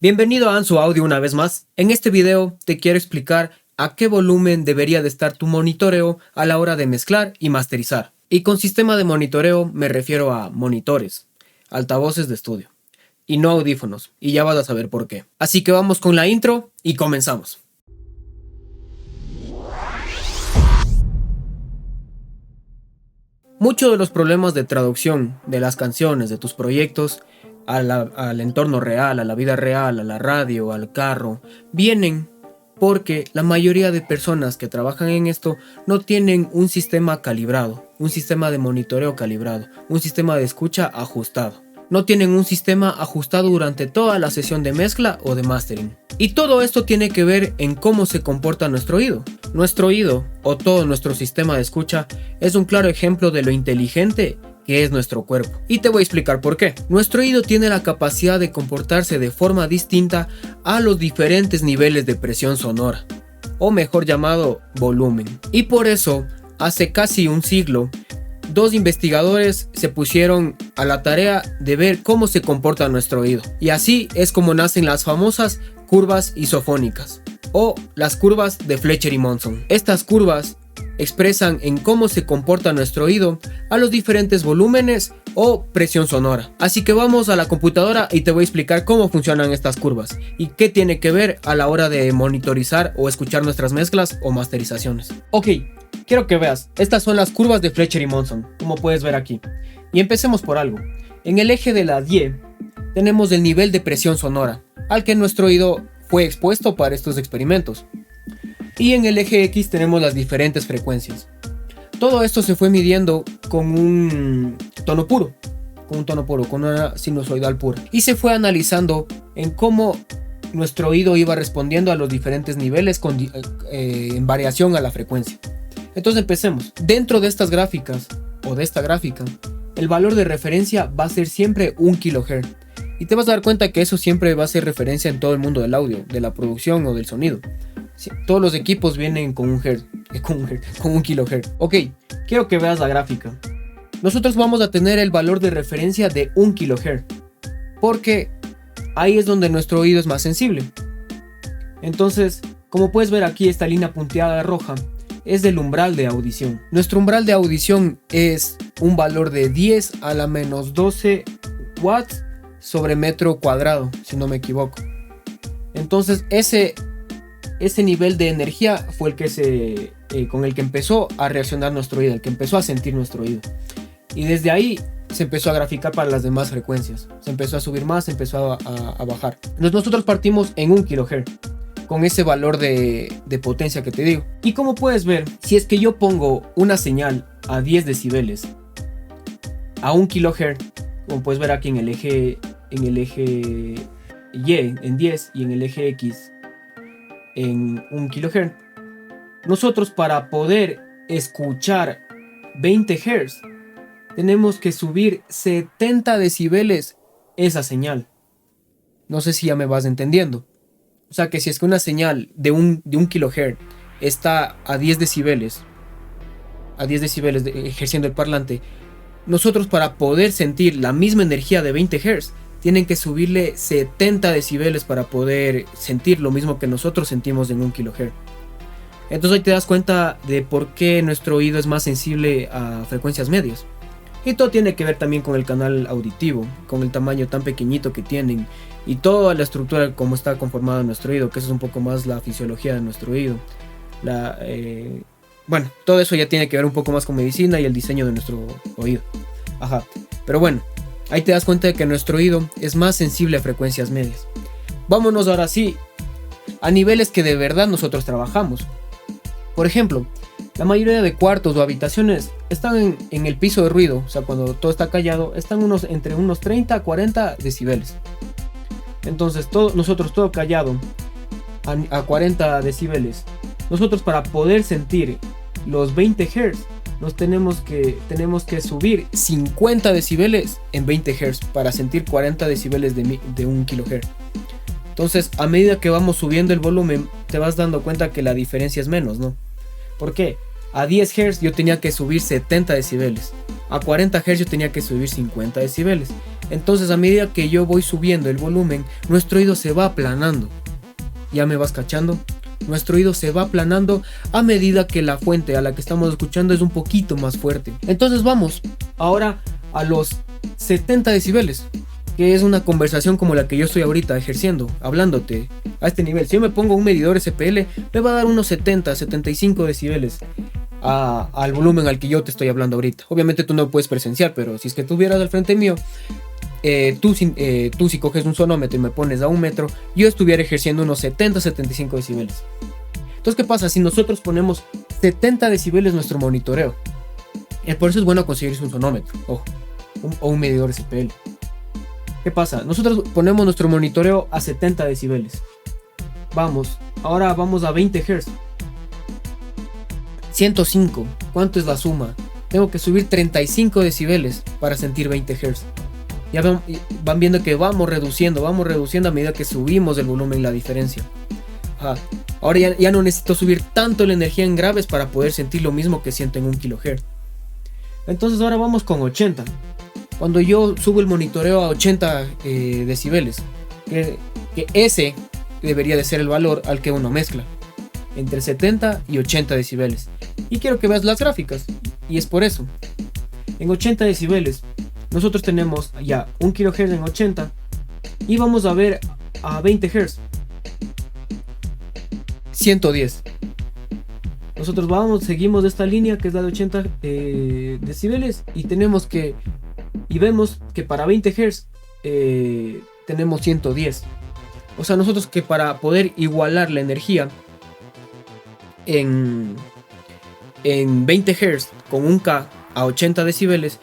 Bienvenido a Ansu Audio una vez más. En este video te quiero explicar a qué volumen debería de estar tu monitoreo a la hora de mezclar y masterizar. Y con sistema de monitoreo me refiero a monitores, altavoces de estudio y no audífonos, y ya vas a saber por qué. Así que vamos con la intro y comenzamos. Muchos de los problemas de traducción de las canciones, de tus proyectos, al entorno real, a la vida real, a la radio, al carro, vienen porque la mayoría de personas que trabajan en esto no tienen un sistema calibrado, un sistema de monitoreo calibrado, un sistema de escucha ajustado. No tienen un sistema ajustado durante toda la sesión de mezcla o de mastering. Y todo esto tiene que ver en cómo se comporta nuestro oído. Nuestro oído, o todo nuestro sistema de escucha, es un claro ejemplo de lo inteligente que es nuestro cuerpo. Y te voy a explicar por qué. Nuestro oído tiene la capacidad de comportarse de forma distinta a los diferentes niveles de presión sonora, o mejor llamado volumen. Y por eso, hace casi un siglo, dos investigadores se pusieron a la tarea de ver cómo se comporta nuestro oído. Y así es como nacen las famosas curvas isofónicas, o las curvas de Fletcher y Monson. Estas curvas expresan en cómo se comporta nuestro oído a los diferentes volúmenes o presión sonora. Así que vamos a la computadora y te voy a explicar cómo funcionan estas curvas y qué tiene que ver a la hora de monitorizar o escuchar nuestras mezclas o masterizaciones. Ok, quiero que veas, estas son las curvas de Fletcher y Monson, como puedes ver aquí. Y empecemos por algo. En el eje de la Y tenemos el nivel de presión sonora al que nuestro oído fue expuesto para estos experimentos. Y en el eje X tenemos las diferentes frecuencias. Todo esto se fue midiendo con un tono puro, con una sinusoidal pura. Y se fue analizando en cómo nuestro oído iba respondiendo a los diferentes niveles en variación a la frecuencia. Entonces empecemos. Dentro de estas gráficas, o de esta gráfica, el valor de referencia va a ser siempre 1 kHz. Y te vas a dar cuenta que eso siempre va a ser referencia en todo el mundo del audio, de la producción o del sonido. Sí, todos los equipos vienen con un kHz. Ok, quiero que veas la gráfica. Nosotros vamos a tener el valor de referencia de 1 kHz, porque ahí es donde nuestro oído es más sensible. Entonces, como puedes ver aquí, esta línea punteada roja es del umbral de audición. Nuestro umbral de audición es un valor de 10 a la menos 12 watts sobre metro cuadrado, si no me equivoco. Entonces ese nivel de energía fue el que con el que empezó a reaccionar nuestro oído, el que empezó a sentir nuestro oído. Y desde ahí se empezó a graficar para las demás frecuencias. Se empezó a subir más, se empezó a bajar. Entonces nosotros partimos en 1 kHz, con ese valor de potencia que te digo. Y como puedes ver, si es que yo pongo una señal a 10 decibeles a 1 kHz, como puedes ver aquí en el eje Y en 10 y en el eje X en 1 kHz, nosotros para poder escuchar 20 Hz tenemos que subir 70 decibeles esa señal. No sé si ya me vas entendiendo. O sea que si es que una señal de 1 kHz está a 10 decibeles ejerciendo el parlante, nosotros para poder sentir la misma energía de 20 Hz tienen que subirle 70 decibeles para poder sentir lo mismo que nosotros sentimos en 1 kHz. Entonces ahí te das cuenta de por qué nuestro oído es más sensible a frecuencias medias. Y todo tiene que ver también con el canal auditivo, con el tamaño tan pequeñito que tienen y toda la estructura como está conformado nuestro oído, que eso es un poco más la fisiología de nuestro oído. Bueno, todo eso ya tiene que ver un poco más con medicina y el diseño de nuestro oído. Ajá, pero bueno, ahí te das cuenta de que nuestro oído es más sensible a frecuencias medias. Vámonos ahora sí a niveles que de verdad nosotros trabajamos. Por ejemplo, la mayoría de cuartos o habitaciones están en el piso de ruido, o sea, cuando todo está callado, están entre unos 30 a 40 decibeles. Entonces, nosotros todo callado a 40 decibeles. Nosotros para poder sentir los 20 Hz, tenemos que subir 50 decibeles en 20 Hz para sentir 40 decibeles de 1 kHz. Entonces, a medida que vamos subiendo el volumen, te vas dando cuenta que la diferencia es menos, ¿no? ¿Por qué? A 10 Hz yo tenía que subir 70 decibeles. A 40 Hz yo tenía que subir 50 decibeles. Entonces a medida que yo voy subiendo el volumen, nuestro oído se va aplanando. ¿Ya me vas cachando? Nuestro oído se va aplanando a medida que la fuente a la que estamos escuchando es un poquito más fuerte. Entonces vamos ahora a los 70 decibeles, que es una conversación como la que yo estoy ahorita ejerciendo, hablándote a este nivel. Si yo me pongo un medidor SPL, me va a dar unos 70, 75 decibeles al volumen al que yo te estoy hablando ahorita. Obviamente tú no puedes presenciar, pero si es que estuvieras al frente mío, tú si coges un sonómetro y me pones a 1 metro, yo estuviera ejerciendo unos 70, 75 decibeles. Entonces, ¿qué pasa? Si nosotros ponemos 70 decibeles nuestro monitoreo, por eso es bueno conseguirse un sonómetro, ojo, o un medidor SPL. ¿Qué pasa? Nosotros ponemos nuestro monitoreo a 70 decibeles. Ahora vamos a 20 Hz. 105. ¿Cuánto es la suma? Tengo que subir 35 decibeles para sentir 20 Hz. Ya van viendo que vamos reduciendo a medida que subimos el volumen, la diferencia. Ahora ya no necesito subir tanto la energía en graves para poder sentir lo mismo que siento en 1 kHz. Entonces ahora vamos con 80. Cuando yo subo el monitoreo a 80 decibeles, que ese debería de ser el valor al que uno mezcla, entre 70 y 80 decibeles. Y quiero que veas las gráficas, y es por eso. En 80 decibeles, nosotros tenemos ya 1 kHz en 80, y vamos a ver a 20 Hz, 110. Nosotros seguimos esta línea que es la de 80 decibeles, y vemos que para 20 Hz tenemos 110. O sea, nosotros que para poder igualar la energía en 20 Hz con 1K a 80 decibeles,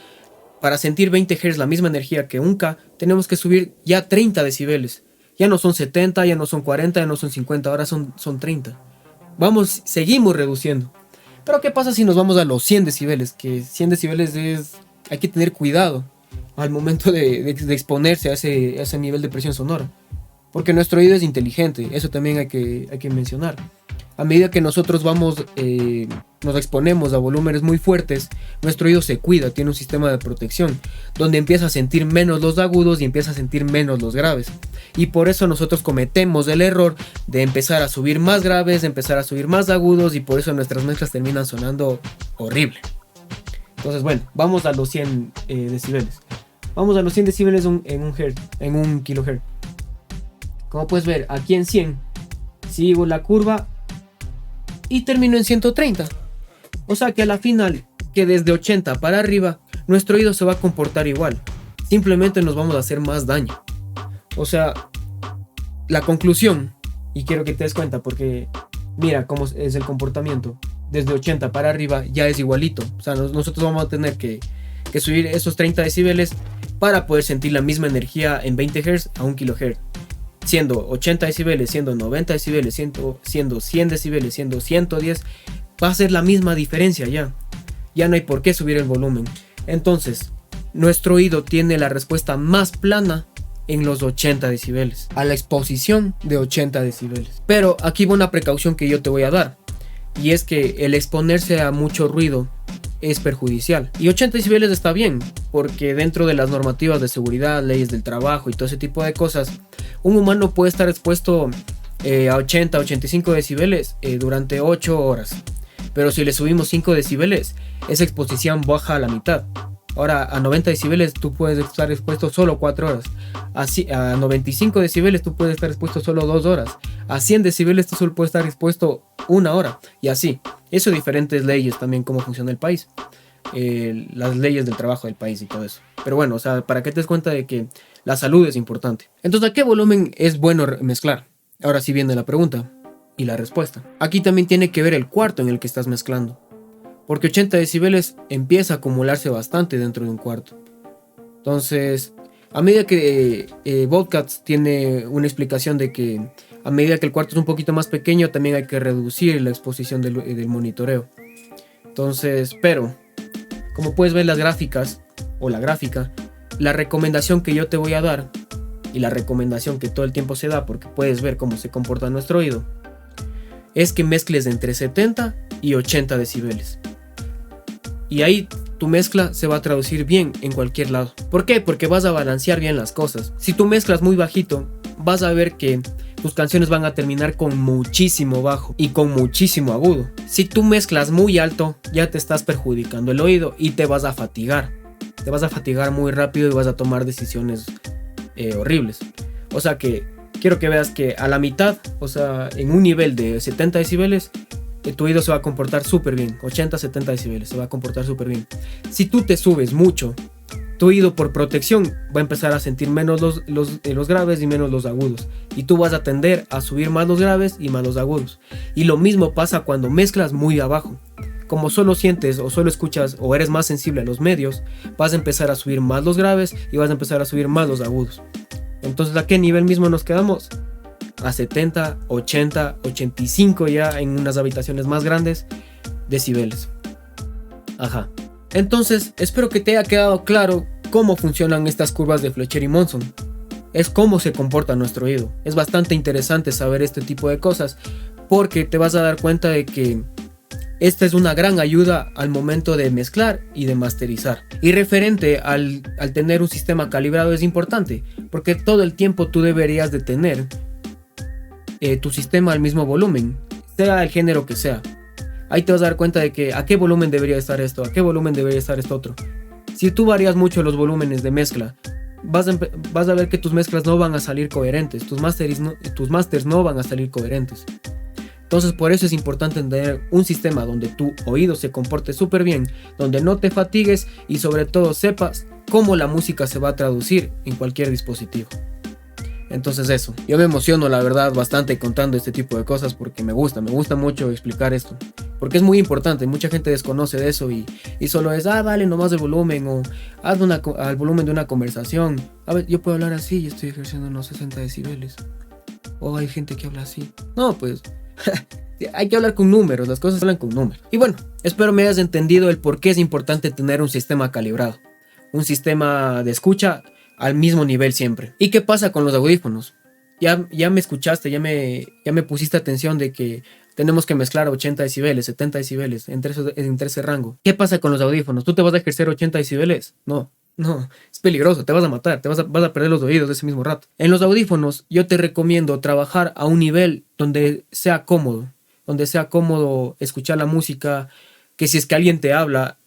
para sentir 20 Hz la misma energía que 1K, tenemos que subir ya 30 decibeles. Ya no son 70, ya no son 40, ya no son 50, ahora son 30. Seguimos reduciendo. Pero ¿qué pasa si nos vamos a los 100 decibeles? Que 100 decibeles hay que tener cuidado al momento de exponerse a ese nivel de presión sonora. Porque nuestro oído es inteligente, eso también hay que mencionar. A medida que nosotros nos exponemos a volúmenes muy fuertes, nuestro oído se cuida, tiene un sistema de protección, donde empieza a sentir menos los agudos y empieza a sentir menos los graves. Y por eso nosotros cometemos el error de empezar a subir más graves, empezar a subir más agudos, y por eso nuestras mezclas terminan sonando horrible. Entonces, bueno, vamos a los 100 decibeles. Vamos a los 100 decibeles en 1 kHz. Como puedes ver, aquí en 100 sigo la curva y termino en 130. O sea que a la final, que desde 80 para arriba, nuestro oído se va a comportar igual. Simplemente nos vamos a hacer más daño. O sea, la conclusión, y quiero que te des cuenta porque mira cómo es el comportamiento. Desde 80 para arriba ya es igualito. O sea, nosotros vamos a tener que subir esos 30 decibeles para poder sentir la misma energía en 20 Hz a 1 kHz. Siendo 80 decibeles, siendo 90 decibeles, siendo 100 decibeles, siendo 110, va a ser la misma diferencia ya. Ya no hay por qué subir el volumen. Entonces, nuestro oído tiene la respuesta más plana en los 80 decibeles, a la exposición de 80 decibeles. Pero aquí va una precaución que yo te voy a dar, y es que el exponerse a mucho ruido es perjudicial. Y 80 decibeles está bien, porque dentro de las normativas de seguridad, leyes del trabajo y todo ese tipo de cosas, un humano puede estar expuesto a 80, 85 decibeles durante 8 horas. Pero si le subimos 5 decibeles, esa exposición baja a la mitad. Ahora a 90 decibeles tú puedes estar expuesto solo 4 horas. Así, a 95 decibeles tú puedes estar expuesto solo 2 horas. A 100 decibeles tú solo puedes estar expuesto 1 hora. Y así. Eso, diferentes leyes también, cómo funciona el país. Las leyes del trabajo del país y todo eso. Pero bueno, o sea, para que te des cuenta de que la salud es importante. Entonces, ¿a qué volumen es bueno mezclar? Ahora sí viene la pregunta y la respuesta. Aquí también tiene que ver el cuarto en el que estás mezclando. Porque 80 decibeles empieza a acumularse bastante dentro de un cuarto. Entonces, a medida que Vodcast tiene una explicación de que a medida que el cuarto es un poquito más pequeño, también hay que reducir la exposición del monitoreo. Entonces, pero, como puedes ver las gráficas, o la gráfica, la recomendación que yo te voy a dar, y la recomendación que todo el tiempo se da, porque puedes ver cómo se comporta nuestro oído, es que mezcles entre 70 y 80 decibeles. Y ahí tu mezcla se va a traducir bien en cualquier lado. ¿Por qué? Porque vas a balancear bien las cosas. Si tú mezclas muy bajito, vas a ver que tus canciones van a terminar con muchísimo bajo y con muchísimo agudo. Si tú mezclas muy alto, ya te estás perjudicando el oído y te vas a fatigar. Te vas a fatigar muy rápido y vas a tomar decisiones horribles. O sea que quiero que veas que a la mitad, o sea, en un nivel de 70 decibeles, tu oído se va a comportar súper bien. 80-70 decibeles se va a comportar súper bien. Si tú te subes mucho, tu oído por protección va a empezar a sentir menos los graves y menos los agudos. Y tú vas a tender a subir más los graves y más los agudos. Y lo mismo pasa cuando mezclas muy abajo. Como solo sientes o solo escuchas o eres más sensible a los medios, vas a empezar a subir más los graves y vas a empezar a subir más los agudos. Entonces, ¿a qué nivel mismo nos quedamos? A 70, 80, 85 ya en unas habitaciones más grandes decibeles. Ajá. Entonces, espero que te haya quedado claro cómo funcionan estas curvas de Fletcher y Monson. Es cómo se comporta nuestro oído. Es bastante interesante saber este tipo de cosas porque te vas a dar cuenta de que esta es una gran ayuda al momento de mezclar y de masterizar. Y referente al tener un sistema calibrado es importante porque todo el tiempo tú deberías de tener tu sistema al mismo volumen, sea el género que sea. Ahí te vas a dar cuenta de que a qué volumen debería estar esto, a qué volumen debería estar esto otro. Si tú varías mucho los volúmenes de mezcla, vas a ver que tus mezclas no van a salir coherentes, tus masters no van a salir coherentes. Entonces por eso es importante tener un sistema donde tu oído se comporte súper bien, donde no te fatigues y sobre todo sepas cómo la música se va a traducir en cualquier dispositivo. Entonces eso, yo me emociono la verdad bastante contando este tipo de cosas porque me gusta mucho explicar esto. Porque es muy importante, mucha gente desconoce de eso y solo es, dale nomás el volumen o haz al volumen de una conversación. A ver, yo puedo hablar así y estoy ejerciendo unos 60 decibeles. O hay gente que habla así. No, pues hay que hablar con números, las cosas se hablan con números. Y bueno, espero me hayas entendido el por qué es importante tener un sistema calibrado. Un sistema de escucha al mismo nivel siempre. ¿Y qué pasa con los audífonos? Ya me escuchaste, ya me pusiste atención de que tenemos que mezclar 80 decibeles, 70 decibeles, entre ese rango. ¿Qué pasa con los audífonos? ¿Tú te vas a ejercer 80 decibeles? No, es peligroso, te vas a matar, vas a perder los oídos de ese mismo rato. En los audífonos yo te recomiendo trabajar a un nivel donde sea cómodo escuchar la música, que si es que alguien te habla,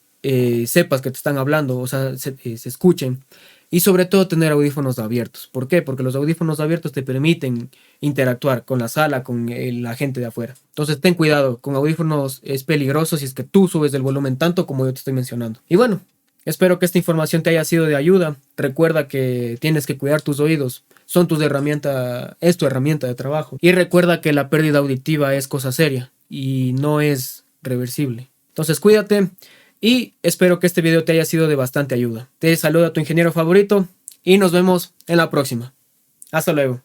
sepas que te están hablando, o sea, se escuchen. Y sobre todo tener audífonos abiertos. ¿Por qué? Porque los audífonos abiertos te permiten interactuar con la sala, con la gente de afuera. Entonces ten cuidado, con audífonos es peligroso si es que tú subes el volumen tanto como yo te estoy mencionando. Y bueno, espero que esta información te haya sido de ayuda. Recuerda que tienes que cuidar tus oídos. Es tu herramienta de trabajo. Y recuerda que la pérdida auditiva es cosa seria y no es reversible. Entonces cuídate. Y espero que este video te haya sido de bastante ayuda. Te saluda tu ingeniero favorito y nos vemos en la próxima. Hasta luego.